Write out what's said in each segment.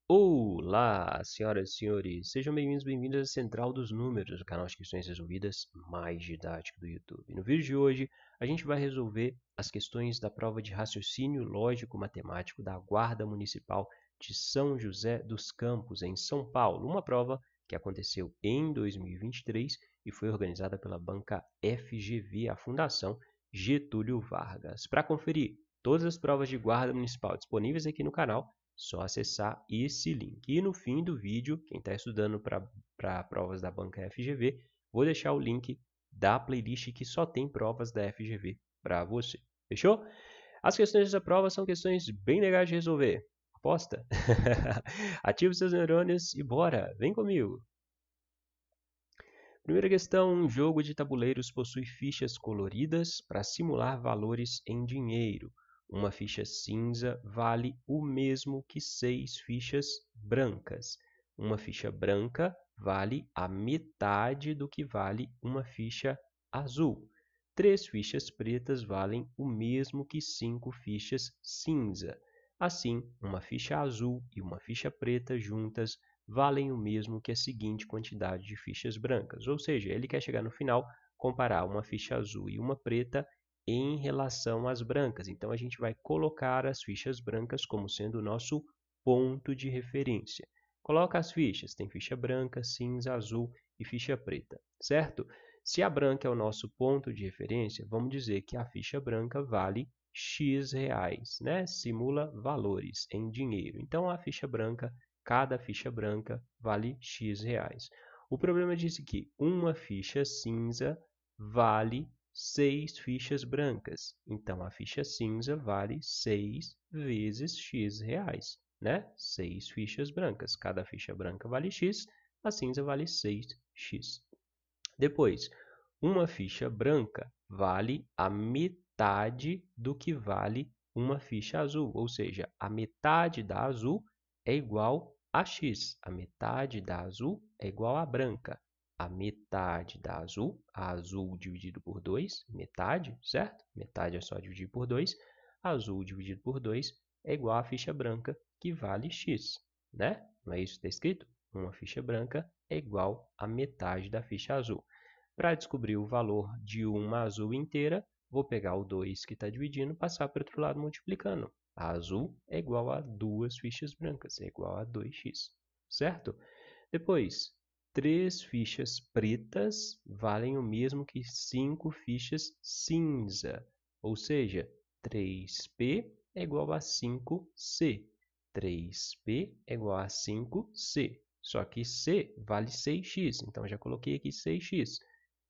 Olá, senhoras e senhores, sejam bem-vindos, bem-vindas à Central dos Números, o canal de questões resolvidas mais didático do YouTube. No vídeo de hoje, a gente vai resolver as questões da prova de raciocínio lógico-matemático da Guarda Municipal de São José dos Campos, em São Paulo, uma prova que aconteceu em 2023 e foi organizada pela banca FGV, a Fundação Getúlio Vargas. Para conferir todas as provas de Guarda Municipal disponíveis aqui no canal, só acessar esse link. E no fim do vídeo, quem está estudando para provas da banca FGV, vou deixar o link da playlist que só tem provas da FGV para você. Fechou? As questões dessa prova são questões bem legais de resolver. Aposta? Ative seus neurônios e bora! Vem comigo! Primeira questão, um jogo de tabuleiros possui fichas coloridas para simular valores em dinheiro. Uma ficha cinza vale o mesmo que 6 fichas brancas. Uma ficha branca vale a metade do que vale uma ficha azul. 3 fichas pretas valem o mesmo que 5 fichas cinza. Assim, uma ficha azul e uma ficha preta juntas valem o mesmo que a seguinte quantidade de fichas brancas. Ou seja, ele quer chegar no final, comparar uma ficha azul e uma preta em relação às brancas. Então, a gente vai colocar as fichas brancas como sendo o nosso ponto de referência. Coloca as fichas, tem ficha branca, cinza, azul e ficha preta, certo? Se a branca é o nosso ponto de referência, vamos dizer que a ficha branca vale X reais, né? Simula valores em dinheiro. Então, a ficha branca, cada ficha branca vale X reais. O problema diz que uma ficha cinza vale 6 fichas brancas. Então, a ficha cinza vale 6 vezes X reais, né? 6 fichas brancas. Cada ficha branca vale X, a cinza vale 6X. Depois, uma ficha branca vale a metade do que vale uma ficha azul, ou seja, a metade da azul é igual a X. A metade da azul é igual a branca. A metade da azul, a azul dividido por 2, metade, certo? Metade é só dividir por 2. Azul dividido por 2 é igual a ficha branca, que vale X, né? Não é isso que está escrito? Uma ficha branca é igual a metade da ficha azul. Para descobrir o valor de uma azul inteira, vou pegar o 2 que está dividindo e passar para o outro lado multiplicando. A azul é igual a 2 fichas brancas, é igual a 2x, certo? Depois, 3 fichas pretas valem o mesmo que 5 fichas cinza, ou seja, 3P é igual a 5C. 3P é igual a 5C. Só que C vale 6x, então já coloquei aqui 6x.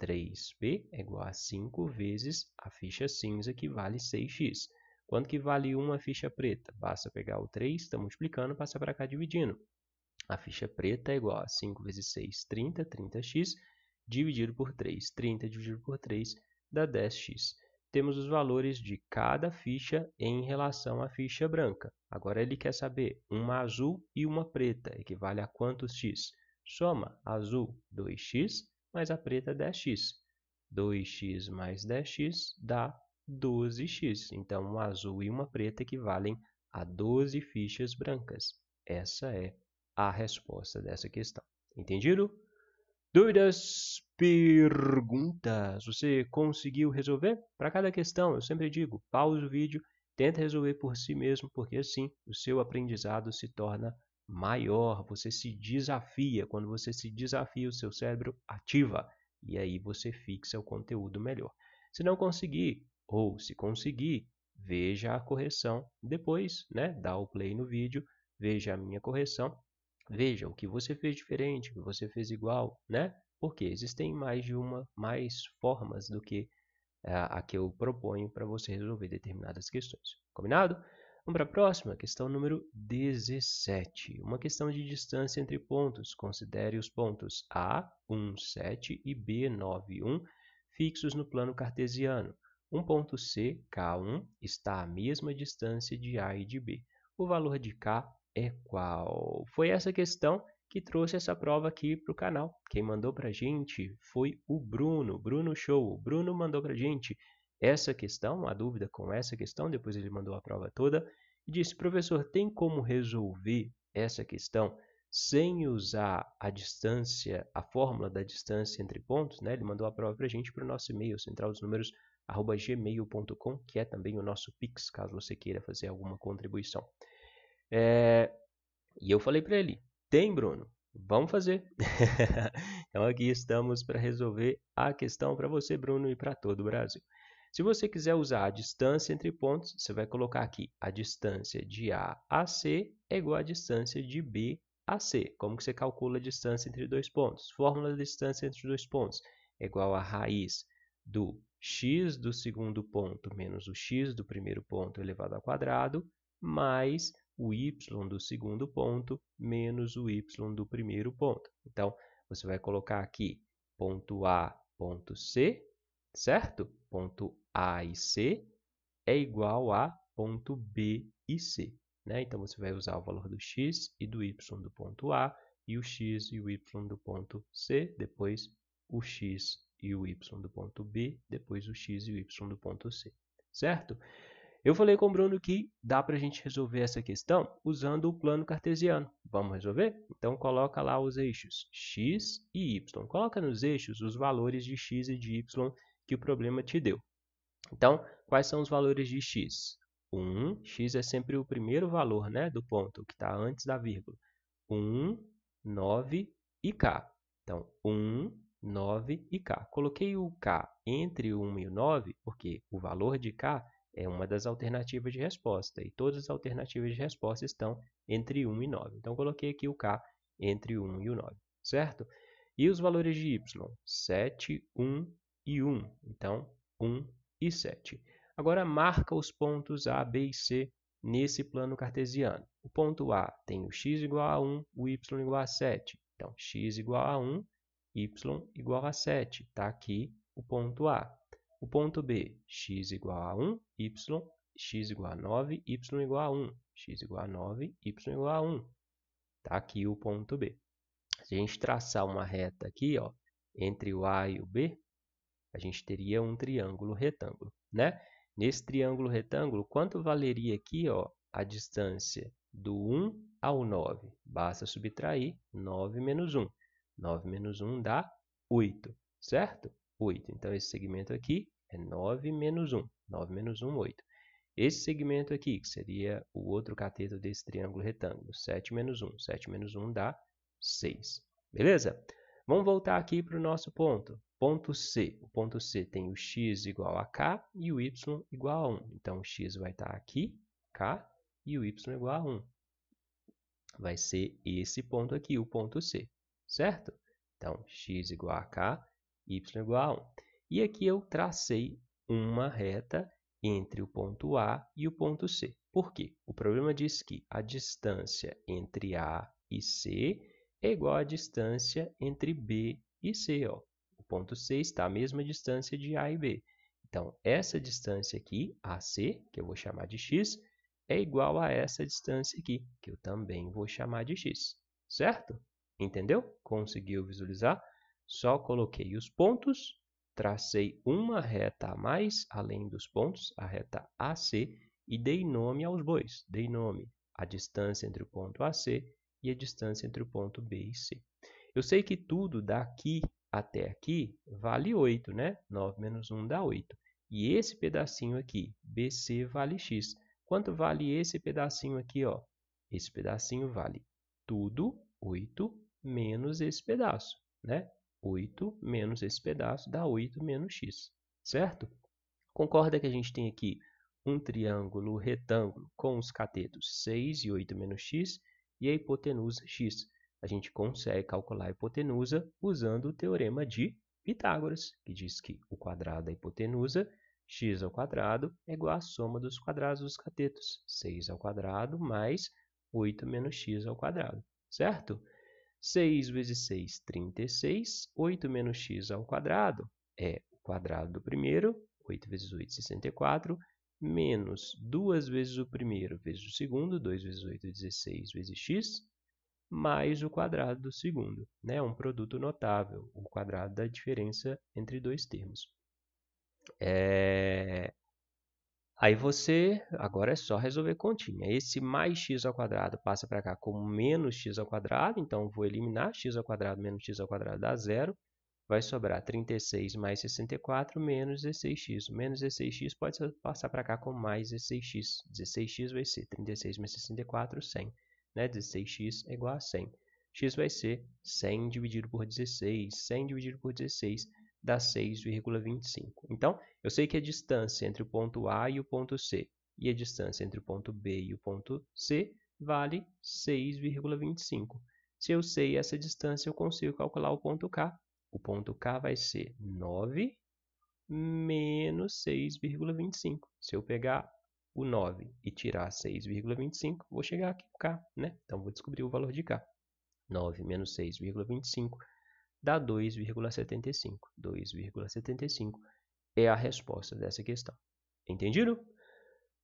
3P é igual a 5 vezes a ficha cinza, que vale 6x. Quanto que vale uma ficha preta? Basta pegar o 3, está multiplicando, passa para cá dividindo. A ficha preta é igual a 5 vezes 6, 30, 30x, dividido por 3. 30 dividido por 3 dá 10x. Temos os valores de cada ficha em relação à ficha branca. Agora ele quer saber uma azul e uma preta, equivale a quantos x? Soma azul 2x mais a preta 10x. 2x mais 10x dá 12x. Então, uma azul e uma preta equivalem a 12 fichas brancas. Essa é a resposta dessa questão. Entendido? Dúvidas? Perguntas? Você conseguiu resolver? Para cada questão, eu sempre digo, pause o vídeo, tenta resolver por si mesmo, porque assim o seu aprendizado se torna maior. Você se desafia. Quando você se desafia, o seu cérebro ativa. E aí você fixa o conteúdo melhor. Se não conseguir, ou se conseguir, veja a correção depois, né? Dá o play no vídeo, veja a minha correção. Veja o que você fez diferente, o que você fez igual, né? Porque existem mais formas do que a que eu proponho para você resolver determinadas questões. Combinado? Vamos para a próxima, questão número 17. Uma questão de distância entre pontos. Considere os pontos A, 1, 7 e B, 9, 1 fixos no plano cartesiano. Um ponto C, K1, está à mesma distância de A e de B. O valor de K é qual? Foi essa questão que trouxe essa prova aqui para o canal. Quem mandou para a gente foi o Bruno. Bruno Show. O Bruno mandou para a gente essa questão, a dúvida com essa questão. Depois ele mandou a prova toda e disse: professor, tem como resolver essa questão sem usar a distância, a fórmula da distância entre pontos, né? Ele mandou a prova para a gente para o nosso e-mail, centraldosnúmeros@gmail.com, que é também o nosso Pix, caso você queira fazer alguma contribuição. E eu falei para ele, tem, Bruno, vamos fazer. Então aqui estamos para resolver a questão para você, Bruno, e para todo o Brasil. Se você quiser usar a distância entre pontos, você vai colocar aqui a distância de A a C é igual à distância de B a C. Como que você calcula a distância entre dois pontos? Fórmula da distância entre dois pontos é igual à raiz do x do segundo ponto menos o x do primeiro ponto elevado ao quadrado, mais o y do segundo ponto menos o y do primeiro ponto. Então, você vai colocar aqui ponto A, ponto C, certo? Ponto A e C é igual a ponto B e C. Né? Então, você vai usar o valor do x e do y do ponto A e o x e o y do ponto C, depois o x e o y do ponto B, depois o x e o y do ponto C. Certo? Eu falei com o Bruno que dá para a gente resolver essa questão usando o plano cartesiano. Vamos resolver? Então, coloca lá os eixos x e y. Coloca nos eixos os valores de x e de y que o problema te deu. Então, quais são os valores de x? 1, x é sempre o primeiro valor, né, do ponto, que está antes da vírgula. 1, 9 e k. Então, 1, 9 e k. Coloquei o k entre o 1 e o 9, porque o valor de k é uma das alternativas de resposta, e todas as alternativas de resposta estão entre 1 e 9. Então, coloquei aqui o k entre o 1 e o 9, certo? E os valores de y? 7, 1 e 1. Então, 1 e 7. Agora, marca os pontos A, B e C nesse plano cartesiano. O ponto A tem o x igual a 1, o y igual a 7. Então, x igual a 1, y igual a 7. Está aqui o ponto A. O ponto B, x igual a 1, x igual a 9, y igual a 1. X igual a 9, y igual a 1. Está aqui o ponto B. Se a gente traçar uma reta aqui, ó, entre o A e o B, a gente teria um triângulo retângulo, né? Nesse triângulo retângulo, quanto valeria aqui, ó, a distância do 1 ao 9? Basta subtrair 9 menos 1. 9 menos 1 dá 8, certo? 8. Então, esse segmento aqui é 9 menos 1. 9 menos 1, 8. Esse segmento aqui, que seria o outro cateto desse triângulo retângulo, 7 menos 1. 7 menos 1 dá 6. Beleza? Vamos voltar aqui para o nosso ponto. Ponto C. O ponto C tem o x igual a k e o y igual a 1. Então, o x vai estar aqui, k, e o y igual a 1. Vai ser esse ponto aqui, o ponto C, certo? Então, x igual a k, y igual a 1. E aqui eu tracei uma reta entre o ponto A e o ponto C. Por quê? O problema diz que a distância entre A e C é igual à distância entre B e C. Ó. O ponto C está à mesma distância de A e B. Então, essa distância aqui, AC, que eu vou chamar de x, é igual a essa distância aqui, que eu também vou chamar de x. Certo? Entendeu? Conseguiu visualizar? Só coloquei os pontos, tracei uma reta a mais, além dos pontos, a reta AC, e dei nome aos bois. Dei nome à distância entre o ponto AC e a distância entre o ponto B e C. Eu sei que tudo daqui até aqui vale 8, né? 9 menos 1 dá 8. E esse pedacinho aqui, BC, vale x. Quanto vale esse pedacinho aqui, ó? Esse pedacinho vale tudo, 8, menos esse pedaço, né? 8 menos esse pedaço dá 8 menos x, certo? Concorda que a gente tem aqui um triângulo retângulo com os catetos 6 e 8 menos x e a hipotenusa x. A gente consegue calcular a hipotenusa usando o teorema de Pitágoras, que diz que o quadrado da hipotenusa, x ao quadrado, é igual à soma dos quadrados dos catetos, 6 ao quadrado mais 8 menos x ao quadrado, certo? 6 vezes 6, 36. 8 menos x ao quadrado é o quadrado do primeiro, 8 vezes 8, 64, menos 2 vezes o primeiro vezes o segundo, 2 vezes 8, 16 vezes x, mais o quadrado do segundo. Né? Um produto notável, o quadrado da diferença entre dois termos. Aí você, agora é só resolver continha. Esse mais x ao quadrado passa para cá como menos x ao quadrado, então vou eliminar x ao quadrado menos x ao quadrado dá zero. Vai sobrar 36 mais 64 menos 16x. Menos 16x pode passar para cá como mais 16x. 16x vai ser 36 mais 64, 100. Né? 16x é igual a 100. X vai ser 100 dividido por 16. 100 dividido por 16 dá 6,25. Então, eu sei que a distância entre o ponto A e o ponto C e a distância entre o ponto B e o ponto C vale 6,25. Se eu sei essa distância, eu consigo calcular o ponto K. O ponto K vai ser 9 menos 6,25. Se eu pegar o 9 e tirar 6,25, vou chegar aqui no K, né? Então, vou descobrir o valor de K. 9 menos 6,25 dá 2,75. 2,75 é a resposta dessa questão. Entendido?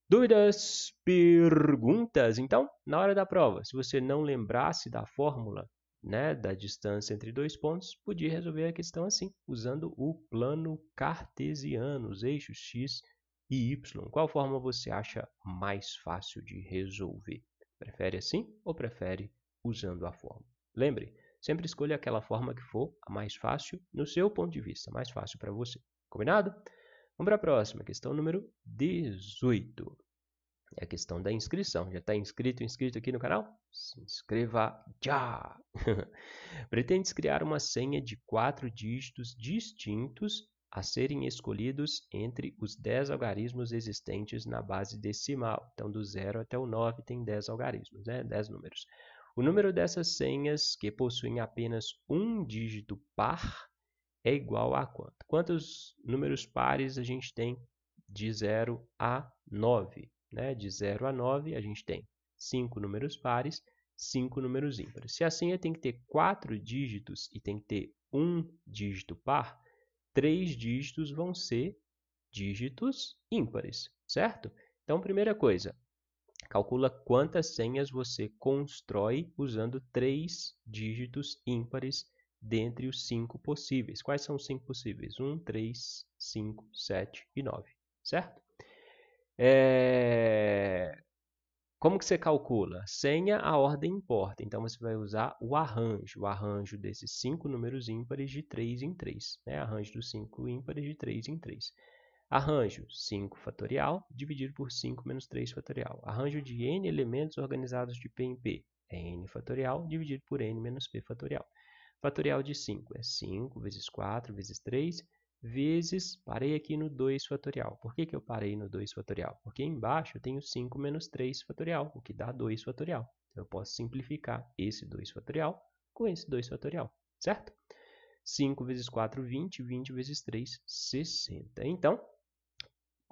Dúvidas? Perguntas? Então, na hora da prova, se você não lembrasse da fórmula, né, da distância entre dois pontos, podia resolver a questão assim, usando o plano cartesiano, os eixos x e y. Qual forma você acha mais fácil de resolver? Prefere assim ou prefere usando a fórmula? Lembre, sempre escolha aquela forma que for a mais fácil no seu ponto de vista, mais fácil para você. Combinado? Vamos para a próxima, questão número 18. É a questão da inscrição. Já está inscrito aqui no canal? Se inscreva já! Pretendes criar uma senha de 4 dígitos distintos a serem escolhidos entre os 10 algarismos existentes na base decimal. Então, do 0 até o 9 tem 10 algarismos, né? 10 números. O número dessas senhas que possuem apenas um dígito par é igual a quanto? Quantos números pares a gente tem de 0 a 9? Né? De 0 a 9, a gente tem 5 números pares, 5 números ímpares. Se a senha tem que ter 4 dígitos e tem que ter um dígito par, 3 dígitos vão ser dígitos ímpares, certo? Então, primeira coisa, calcula quantas senhas você constrói usando 3 dígitos ímpares dentre os 5 possíveis. Quais são os 5 possíveis? 1, 3, 5, 7 e 9, certo? Como que você calcula? Senha, a ordem importa. Então, você vai usar o arranjo desses 5 números ímpares de 3 em 3. Né? Arranjo dos 5 ímpares de 3 em 3. Arranjo 5 fatorial dividido por 5 menos 3 fatorial. Arranjo de n elementos organizados de p em p é n fatorial dividido por n menos p fatorial. Fatorial de 5 é 5 vezes 4 vezes 3 vezes, parei aqui no 2 fatorial. Por que eu parei no 2 fatorial? Porque embaixo eu tenho 5 menos 3 fatorial, o que dá 2 fatorial. Então, eu posso simplificar esse 2 fatorial com esse 2 fatorial, certo? 5 vezes 4, 20. 20 vezes 3, 60. Então,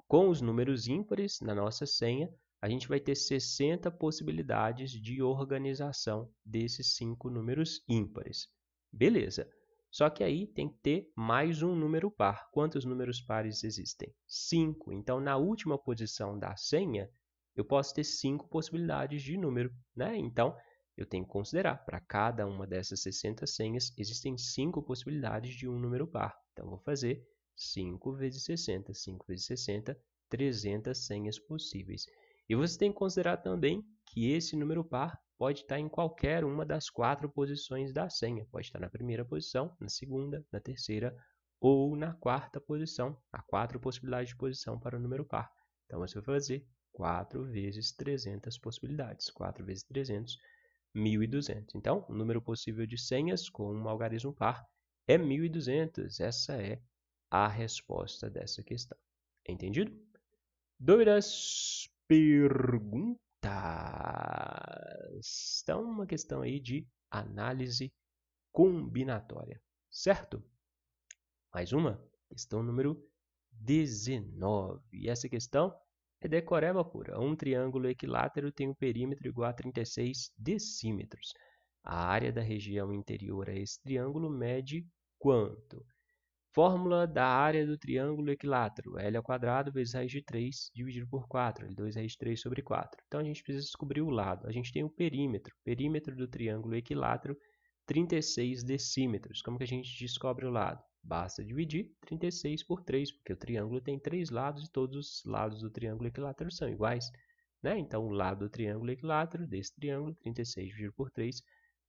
com os números ímpares na nossa senha, a gente vai ter 60 possibilidades de organização desses 5 números ímpares. Beleza. Só que aí tem que ter mais um número par. Quantos números pares existem? 5. Então, na última posição da senha, eu posso ter 5 possibilidades de número, né? Então, eu tenho que considerar, para cada uma dessas 60 senhas, existem 5 possibilidades de um número par. Então, vou fazer 5 vezes 60. 5 vezes 60, 300 senhas possíveis. E você tem que considerar também que esse número par pode estar em qualquer uma das 4 posições da senha. Pode estar na primeira posição, na segunda, na terceira ou na quarta posição. Há 4 possibilidades de posição para o número par. Então, você vai fazer 4 vezes 300 possibilidades. 4 vezes 300, 1.200. Então, o número possível de senhas com um algarismo par é 1.200. Essa é a resposta dessa questão. Entendido? Dúvidas? Perguntas? Então, uma questão aí de análise combinatória, certo? Mais uma, questão número 19. E essa questão é decoreba pura. Um triângulo equilátero tem um perímetro igual a 36 decímetros. A área da região interior a esse triângulo mede quanto? Fórmula da área do triângulo equilátero, L ao quadrado vezes raiz de 3 dividido por 4, L2 raiz de 3 sobre 4. Então, a gente precisa descobrir o lado. A gente tem o perímetro do triângulo equilátero, 36 decímetros. Como que a gente descobre o lado? Basta dividir 36 por 3, porque o triângulo tem 3 lados e todos os lados do triângulo equilátero são iguais, né? Então, o lado do triângulo equilátero desse triângulo, 36 dividido por 3,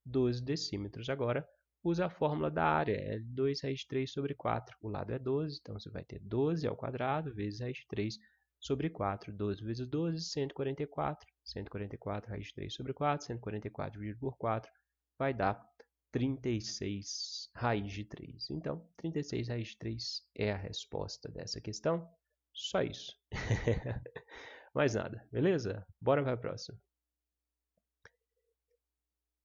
12 decímetros. Agora, usa a fórmula da área, é 2 raiz de 3 sobre 4. O lado é 12, então você vai ter 12 ao quadrado vezes raiz de 3 sobre 4. 12 vezes 12, 144. 144 raiz de 3 sobre 4, 144 dividido por 4, vai dar 36 raiz de 3. Então, 36 raiz de 3 é a resposta dessa questão. Só isso. Mais nada, beleza? Bora para a próxima.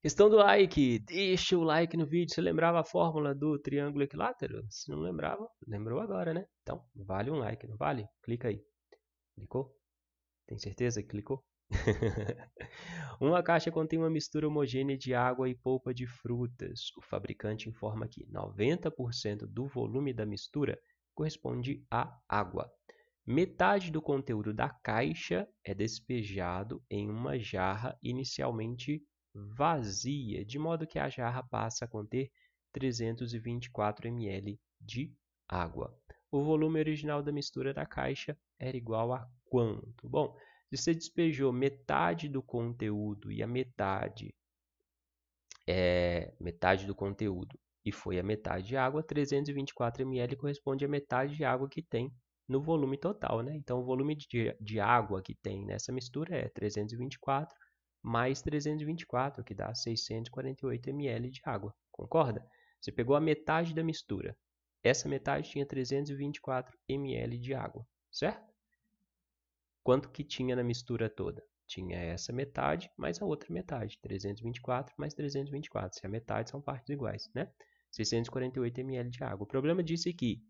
Questão do like. Deixa o like no vídeo. Você lembrava a fórmula do triângulo equilátero? Se não lembrava, lembrou agora, né? Então, vale um like, não vale? Clica aí. Clicou? Tem certeza que clicou? Uma caixa contém uma mistura homogênea de água e polpa de frutas. O fabricante informa que 90% do volume da mistura corresponde à água. Metade do conteúdo da caixa é despejado em uma jarra inicialmente vazia, de modo que a jarra passa a conter 324 ml de água. O volume original da mistura da caixa era igual a quanto? Bom, se você despejou metade do conteúdo e a metade do conteúdo e foi a metade de água, 324 ml corresponde à metade de água que tem no volume total, né? Então, o volume de água que tem nessa mistura é 324 mais 324, que dá 648 ml de água. Concorda? Você pegou a metade da mistura. Essa metade tinha 324 ml de água, certo? Quanto que tinha na mistura toda? Tinha essa metade mais a outra metade, 324 mais 324. Se a metade são partes iguais, né? 648 ml de água. O problema disso é que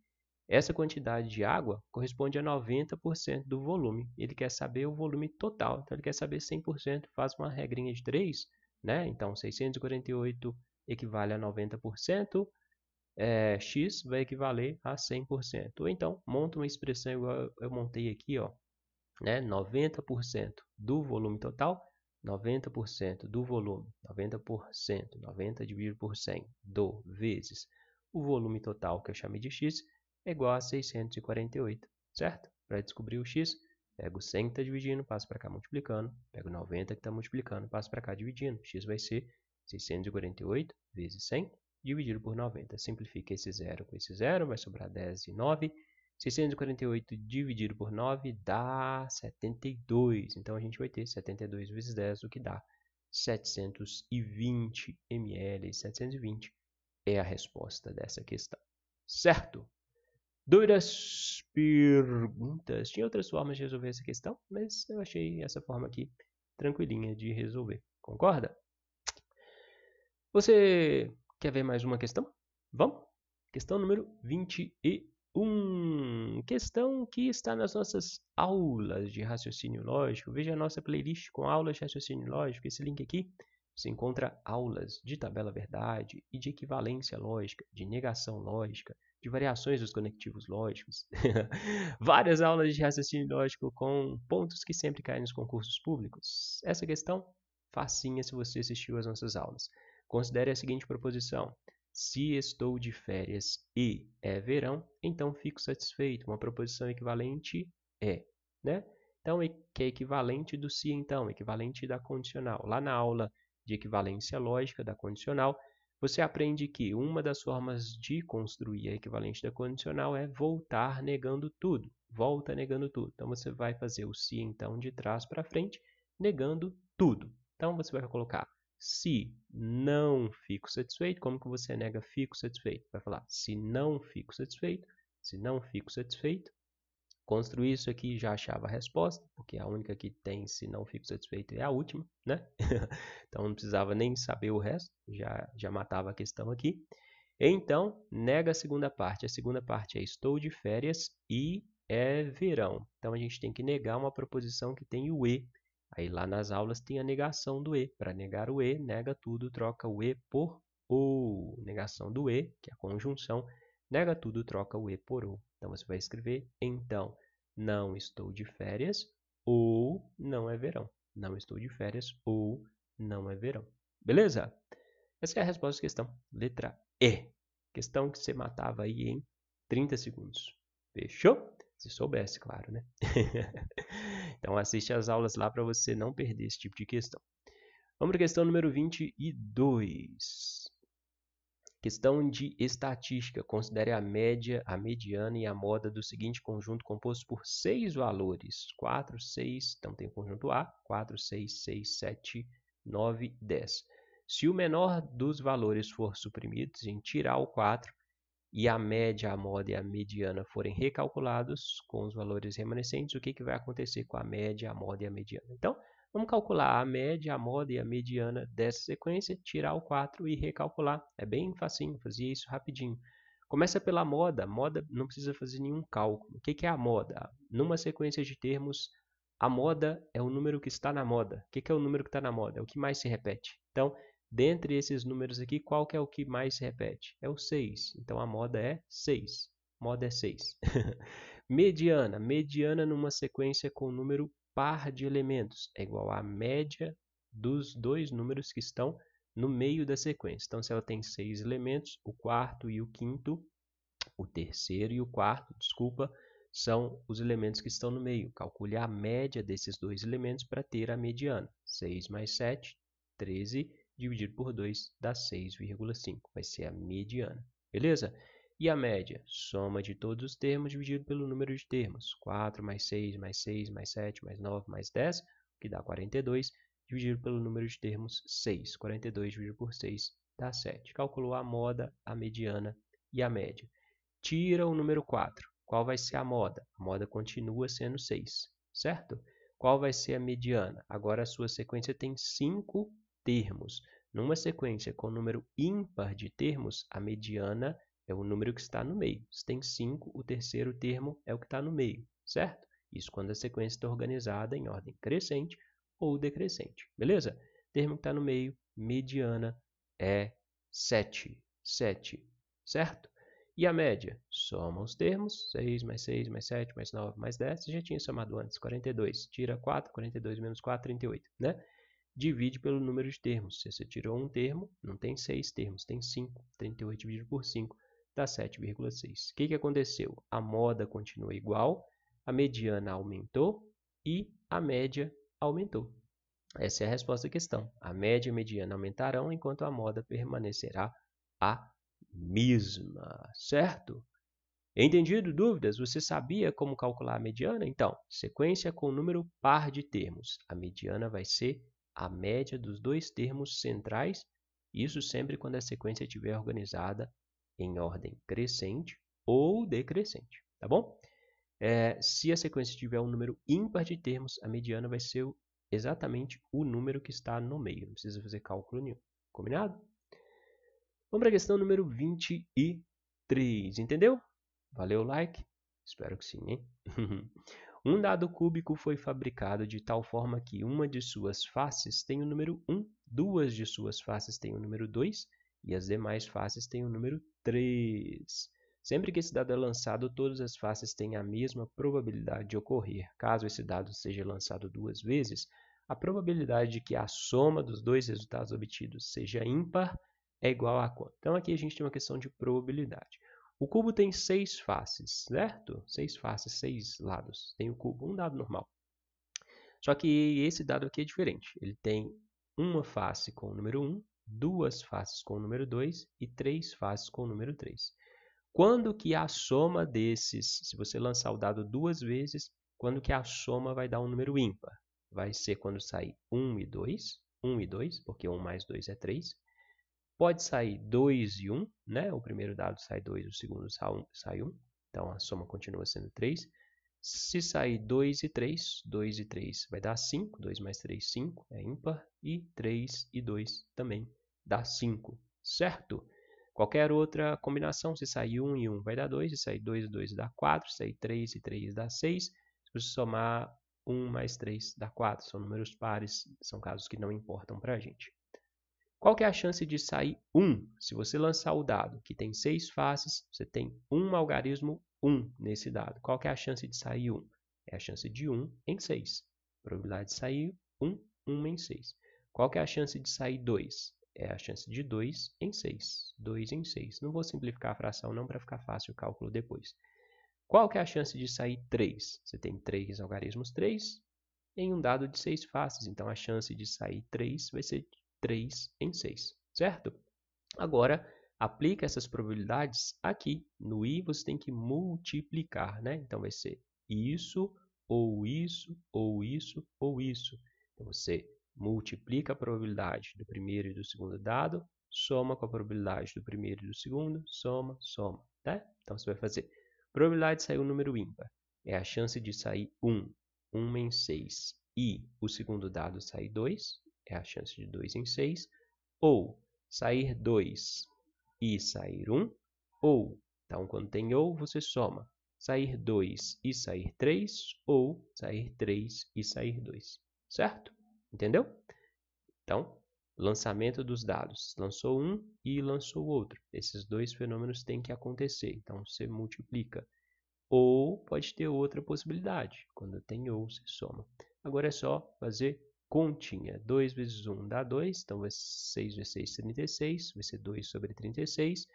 essa quantidade de água corresponde a 90% do volume. Ele quer saber o volume total, então ele quer saber 100%. Faz uma regrinha de 3, né? Então 648 equivale a 90%, x vai equivaler a 100%. Ou então monta uma expressão igual eu montei aqui, ó, né? 90% do volume total, 90% do volume, 90%, 90 dividido por 100, do vezes o volume total, que eu chamei de x, é igual a 648, certo? Para descobrir o x, pego o 100 que está dividindo, passo para cá multiplicando, pego o 90 que está multiplicando, passo para cá dividindo. X vai ser 648 vezes 100 dividido por 90. Simplifica esse zero com esse zero, vai sobrar 10 e 9. 648 dividido por 9 dá 72. Então, a gente vai ter 72 vezes 10, o que dá 720 ml. 720 é a resposta dessa questão. Certo? Dúvidas? Perguntas? Tinha outras formas de resolver essa questão, mas eu achei essa forma aqui tranquilinha de resolver. Concorda? Você quer ver mais uma questão? Vamos? Questão número 21. Questão que está nas nossas aulas de raciocínio lógico. Veja a nossa playlist com aulas de raciocínio lógico. Esse link aqui, você encontra aulas de tabela verdade e de equivalência lógica, de negação lógica, de variações dos conectivos lógicos. Várias aulas de raciocínio lógico com pontos que sempre caem nos concursos públicos. Essa questão, facinha se você assistiu às nossas aulas. Considere a seguinte proposição. Se estou de férias e é verão, então fico satisfeito. Uma proposição equivalente é, né? Então, que é equivalente do se então, equivalente da condicional. Lá na aula de equivalência lógica da condicional, você aprende que uma das formas de construir a equivalente da condicional é voltar negando tudo. Volta negando tudo. Então, você vai fazer o se então de trás para frente, negando tudo. Então, você vai colocar se não fico satisfeito. Como que você nega fico satisfeito? Vai falar se não fico satisfeito, se não fico satisfeito. Construir isso aqui já achava a resposta, porque a única que tem se não fico satisfeito é a última, né? Então não precisava nem saber o resto, já matava a questão aqui. Então, nega a segunda parte. A segunda parte é estou de férias e é verão. Então a gente tem que negar uma proposição que tem o e. Aí lá nas aulas tem a negação do e. Para negar o e, nega tudo, troca o e por ou. Negação do e, que é a conjunção, nega tudo, troca o e por ou. Então você vai escrever, então, não estou de férias ou não é verão. Não estou de férias ou não é verão. Beleza? Essa é a resposta à questão. Letra E. Questão que você matava aí em 30 segundos. Fechou? Se soubesse, claro, né? Então assiste as aulas lá para você não perder esse tipo de questão. Vamos para a questão número 22. Questão de estatística. Considere a média, a mediana e a moda do seguinte conjunto composto por 6 valores. 4, 6, então tem o conjunto A, 4, 6, 6, 7, 9, 10. Se o menor dos valores for suprimido, a gente tirar o 4, e a média, a moda e a mediana forem recalculados com os valores remanescentes, o que vai acontecer com a média, a moda e a mediana? Então, vamos calcular a média, a moda e a mediana dessa sequência, tirar o 4 e recalcular. É bem facinho, fazia isso rapidinho. Começa pela moda. Moda não precisa fazer nenhum cálculo. O que é a moda? Numa sequência de termos, a moda é o número que está na moda. O que é o número que está na moda? É o que mais se repete. Então, dentre esses números aqui, qual que é o que mais se repete? É o 6. Então, a moda é 6. Moda é 6. Mediana. Mediana numa sequência com número par de elementos. É igual à média dos dois números que estão no meio da sequência. Então, se ela tem 6 elementos, o quarto e o quinto, o terceiro e o quarto, desculpa, são os elementos que estão no meio. Calcule a média desses dois elementos para ter a mediana. 6 mais 7, 13, dividido por 2 dá 6,5. Vai ser a mediana. Beleza? E a média? Soma de todos os termos dividido pelo número de termos. 4 mais 6, mais 6, mais 7, mais 9, mais 10, que dá 42, dividido pelo número de termos 6. 42 dividido por 6 dá 7. Calculou a moda, a mediana e a média. Tira o número 4. Qual vai ser a moda? A moda continua sendo 6, certo? Qual vai ser a mediana? Agora a sua sequência tem 5 termos. Numa sequência com número ímpar de termos, a mediana é o número que está no meio. Se tem 5, o terceiro termo é o que está no meio, certo? Isso quando a sequência está organizada em ordem crescente ou decrescente, beleza? Termo que está no meio, mediana, é 7, 7, certo? E a média? Soma os termos, 6 mais 6 mais 7 mais 9 mais 10, você já tinha somado antes, 42. Tira 4, 42 menos 4, 38, né? Divide pelo número de termos. Se você tirou um termo, não tem 6 termos, tem 5. 38 dividido por 5 dá 7,6. O que aconteceu? A moda continua igual, a mediana aumentou e a média aumentou. Essa é a resposta à questão. A média e a mediana aumentarão, enquanto a moda permanecerá a mesma, certo? Entendido? Dúvidas? Você sabia como calcular a mediana? Então, sequência com número par de termos. A mediana vai ser a média dos dois termos centrais, isso sempre quando a sequência estiver organizada em ordem crescente ou decrescente, tá bom? Se a sequência tiver um número ímpar de termos, a mediana vai ser exatamente o número que está no meio. Não precisa fazer cálculo nenhum. Combinado? Vamos para a questão número 23. Entendeu? Valeu o like? Espero que sim, hein? Um dado cúbico foi fabricado de tal forma que uma de suas faces tem o número 1, duas de suas faces têm o número 2 e as demais faces têm o número 3. Sempre que esse dado é lançado, todas as faces têm a mesma probabilidade de ocorrer. Caso esse dado seja lançado duas vezes, a probabilidade de que a soma dos dois resultados obtidos seja ímpar é igual a quanto? Então aqui a gente tem uma questão de probabilidade. O cubo tem 6 faces, certo? 6 faces, 6 lados. Tem o cubo, um dado normal. Só que esse dado aqui é diferente. Ele tem uma face com o número 1, duas faces com o número 2 e 3 faces com o número 3. Quando que a soma desses, se você lançar o dado duas vezes, quando que a soma vai dar um número ímpar? Vai ser quando sair 1 e 2, 1 e 2, porque 1 mais 2 é 3. Pode sair 2 e 1, né? O primeiro dado sai 2, o segundo sai 1. Então, a soma continua sendo 3. Se sair 2 e 3, 2 e 3 vai dar 5. 2 mais 3, 5, é ímpar. E 3 e 2 também dá 5, certo? Qualquer outra combinação, se sair 1 e 1 vai dar 2, se sair 2 e 2 dá 4, se sair 3 e 3 dá 6. Se você somar 1 mais 3 dá 4, são números pares, são casos que não importam para a gente. Qual que é a chance de sair 1? Se você lançar o dado que tem 6 faces, você tem um algarismo 1 nesse dado. Qual que é a chance de sair 1? É a chance de 1 em 6. Probabilidade de sair 1, 1 em 6. Qual que é a chance de sair 2? É a chance de 2 em 6. 2 em 6. Não vou simplificar a fração não para ficar fácil o cálculo depois. Qual que é a chance de sair 3? Você tem 3 algarismos 3 em um dado de 6 faces. Então, a chance de sair 3 vai ser 3 em 6, certo? Agora, aplica essas probabilidades aqui. No i, você tem que multiplicar, né? Então, vai ser isso, ou isso, ou isso, ou isso. Então, você multiplica a probabilidade do primeiro e do segundo dado, soma com a probabilidade do primeiro e do segundo, soma, soma, né? Então, você vai fazer probabilidade de sair um número ímpar. É a chance de sair 1, 1 em 6, e o segundo dado sair 2, é a chance de 2 em 6, ou sair 2 e sair 1, ou, então quando tem ou, você soma, sair 2 e sair 3, ou sair 3 e sair 2, certo? Entendeu? Então, lançamento dos dados, lançou um e lançou o outro. Esses dois fenômenos têm que acontecer, então você multiplica. Ou pode ter outra possibilidade, quando tem ou, você soma. Agora é só fazer continha. 2 vezes 1 dá 2, então vai ser 6 vezes 6, 36, vai ser 2 sobre 36,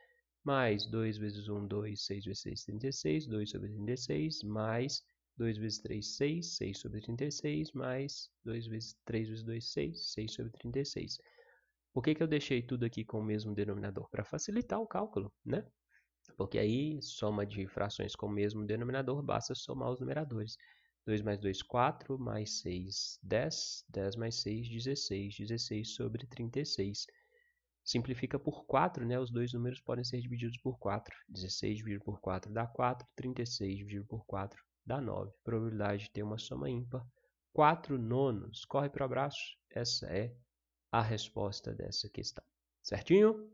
mais 2 vezes 1, 2, 6 vezes 6, 36, 2 sobre 36, mais 2 vezes 3, 6, 6 sobre 36, mais 2 vezes 3 vezes 2, 6, 6 sobre 36. Por que eu deixei tudo aqui com o mesmo denominador? Para facilitar o cálculo, né? Porque aí, soma de frações com o mesmo denominador, basta somar os numeradores. 2 mais 2, 4, mais 6, 10, 10 mais 6, 16, 16 sobre 36. Simplifica por 4, né? Os dois números podem ser divididos por 4. 16 dividido por 4 dá 4, 36 dividido por 4 dá 9. Probabilidade de ter uma soma ímpar, 4 nonos. Corre para o abraço. Essa é a resposta dessa questão. Certinho?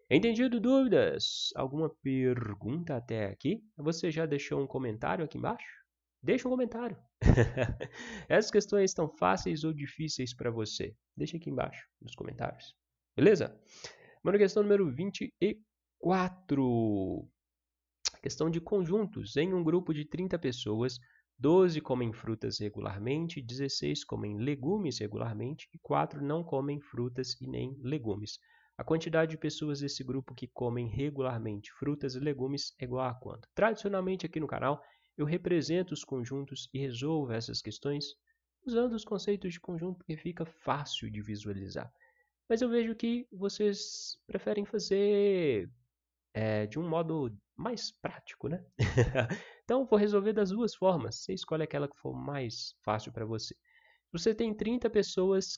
Entendido? Dúvidas? Alguma pergunta até aqui? Você já deixou um comentário aqui embaixo? Deixa um comentário. Essas questões estão fáceis ou difíceis para você? Deixa aqui embaixo nos comentários. Beleza? Mano, questão número 24. Questão de conjuntos. Em um grupo de 30 pessoas, 12 comem frutas regularmente, 16 comem legumes regularmente e 4 não comem frutas e nem legumes. A quantidade de pessoas desse grupo que comem regularmente frutas e legumes é igual a quanto? Tradicionalmente aqui no canal, eu represento os conjuntos e resolvo essas questões usando os conceitos de conjunto porque fica fácil de visualizar. Mas eu vejo que vocês preferem fazer de um modo mais prático, né? Então, vou resolver das duas formas. Você escolhe aquela que for mais fácil para você. Se você tem 30 pessoas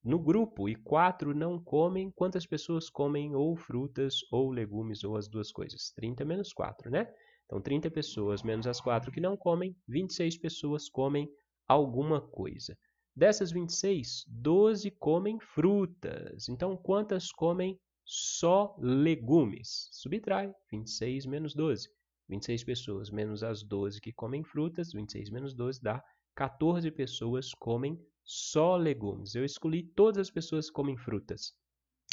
no grupo e 4 não comem, quantas pessoas comem ou frutas ou legumes ou as duas coisas? 30 menos 4, né? Então, 30 pessoas menos as 4 que não comem, 26 pessoas comem alguma coisa. Dessas 26, 12 comem frutas. Então, quantas comem só legumes? Subtrai 26 menos 12. 26 pessoas menos as 12 que comem frutas, 26 menos 12 dá 14 pessoas comem só legumes. Eu escolhi todas as pessoas que comem frutas.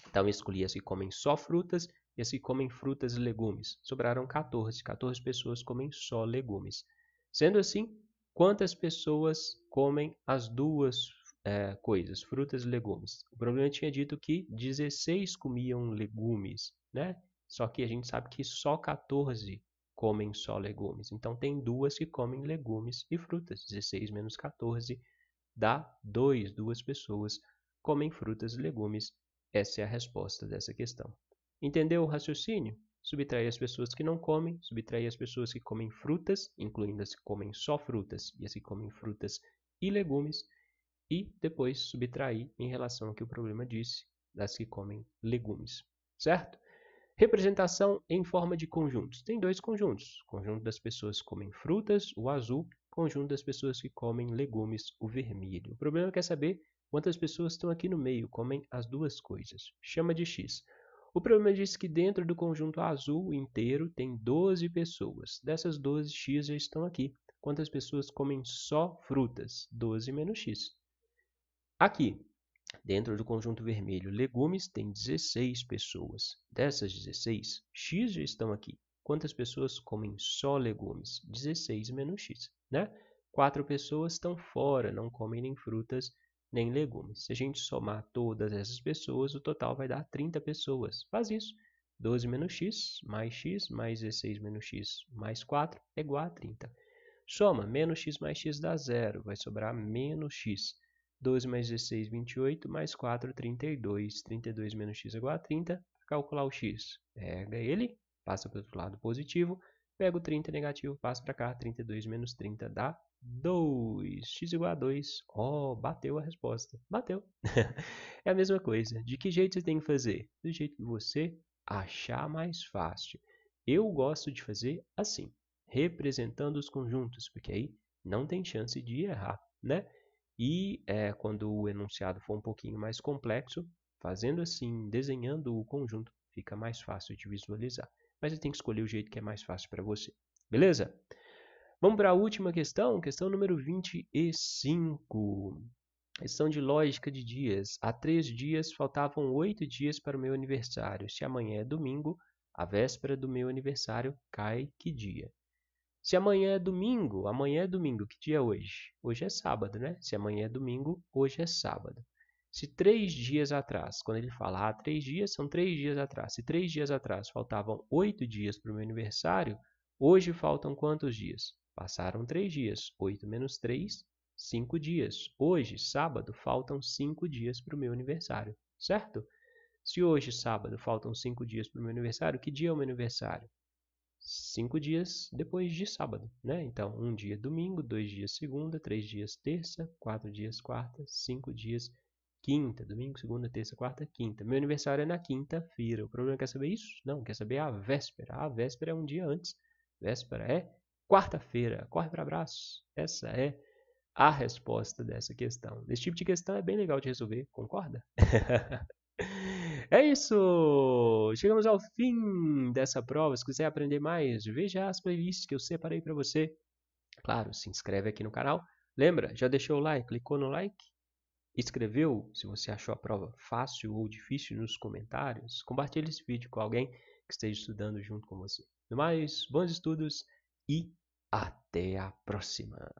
Então, eu escolhi as que comem só frutas e as que comem frutas e legumes. Sobraram 14. 14 pessoas comem só legumes. Sendo assim, quantas pessoas comem as duas coisas, frutas e legumes? O problema tinha dito que 16 comiam legumes, né? Só que a gente sabe que só 14 comem só legumes. Então, tem duas que comem legumes e frutas. 16 menos 14 dá 2. Duas pessoas comem frutas e legumes. Essa é a resposta dessa questão. Entendeu o raciocínio? Subtrair as pessoas que não comem, subtrair as pessoas que comem frutas, incluindo as que comem só frutas e as que comem frutas e legumes, e depois subtrair em relação ao que o problema disse das que comem legumes, certo? Representação em forma de conjuntos. Tem dois conjuntos. Conjunto das pessoas que comem frutas, o azul. Conjunto das pessoas que comem legumes, o vermelho. O problema é saber quantas pessoas estão aqui no meio, comem as duas coisas. Chama de X. O problema diz que dentro do conjunto azul inteiro tem 12 pessoas. Dessas 12, X já estão aqui. Quantas pessoas comem só frutas? 12 menos X. Aqui, dentro do conjunto vermelho, legumes, tem 16 pessoas. Dessas 16, X já estão aqui. Quantas pessoas comem só legumes? 16 menos X, né? 4 pessoas estão fora, não comem nem frutas nem legumes. Se a gente somar todas essas pessoas, o total vai dar 30 pessoas. Faz isso. 12 menos x, mais 16 menos x, mais 4 é igual a 30. Soma, menos x dá zero, vai sobrar menos x. 12 mais 16, 28, mais 4, 32. 32 menos x é igual a 30. Para calcular o x, pega ele, passa para o outro lado positivo, pega o 30 negativo, passa para cá, 32 menos 30 dá 2. X igual a 2. Ó, bateu a resposta. Bateu. É a mesma coisa. De que jeito você tem que fazer? Do jeito que você achar mais fácil. Eu gosto de fazer assim, representando os conjuntos, porque aí não tem chance de errar, né? E quando o enunciado for um pouquinho mais complexo, fazendo assim, desenhando o conjunto, fica mais fácil de visualizar. Mas você tem que escolher o jeito que é mais fácil para você. Beleza? Vamos para a última questão, questão número 25. Questão de lógica de dias. Há 3 dias faltavam 8 dias para o meu aniversário. Se amanhã é domingo, a véspera do meu aniversário cai que dia? Se amanhã é domingo, que dia é hoje? Hoje é sábado, né? Se amanhã é domingo, hoje é sábado. Se 3 dias atrás, quando ele fala 3 dias, são 3 dias atrás. Se 3 dias atrás faltavam 8 dias para o meu aniversário, hoje faltam quantos dias? Passaram 3 dias. 8 menos 3, 5 dias. Hoje, sábado, faltam 5 dias para o meu aniversário, certo? Se hoje, sábado, faltam 5 dias para o meu aniversário, que dia é o meu aniversário? 5 dias depois de sábado, né? Então, 1 dia domingo, 2 dias segunda, 3 dias terça, 4 dias quarta, 5 dias quinta. Domingo, segunda, terça, quarta, quinta. Meu aniversário é na quinta-feira. O problema quer saber isso? Não, quer saber a véspera. A véspera é um dia antes. Véspera é quarta-feira. Corre para abraço. Essa é a resposta dessa questão. Esse tipo de questão é bem legal de resolver, concorda? É isso! Chegamos ao fim dessa prova. Se quiser aprender mais, veja as playlists que eu separei para você. Claro, se inscreve aqui no canal. Lembra, já deixou o like? Clicou no like? Escreveu se você achou a prova fácil ou difícil nos comentários? Compartilhe esse vídeo com alguém que esteja estudando junto com você. No mais, bons estudos e até a próxima!